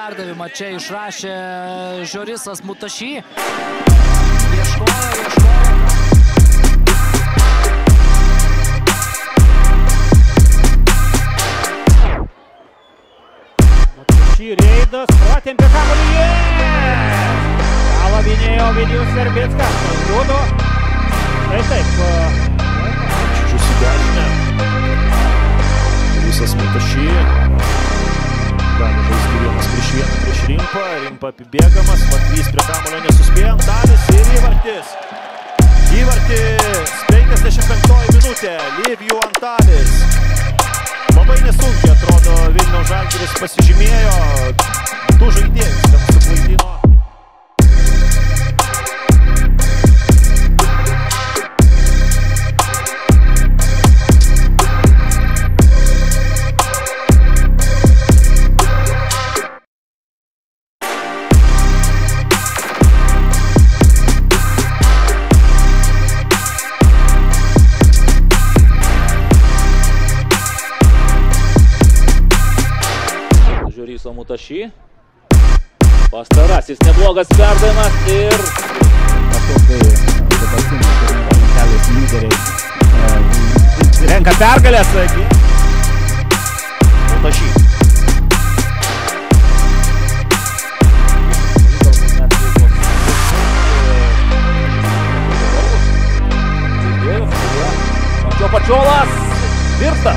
perdavimą čia išrašė Žiorisas Mutašy. Mutašy reidas, pratempė kamuolį. Galą vinėjo Ovidijus Verbickas. Judo. Taip. Susidešinę. Visas Mutašy. Gali žaisti vienas prieš Rimpą. Rimpa apibėgamas. Matvys prie kamuolio nesuspėjo. Antalis ir įvartis. Įvartis. 55 minutė. Livijų Antalis. Labai nesunkiai atrodo Vilniaus Žalgiris pasižymėjo. Du žaidėjus ten suklaidino. Žioriso Mutašy. Pastarasis neblogas perdavimas ir... Dabartiniai lentelės lyderiai renka pergalės. Mutašy. Pačiolas virsta.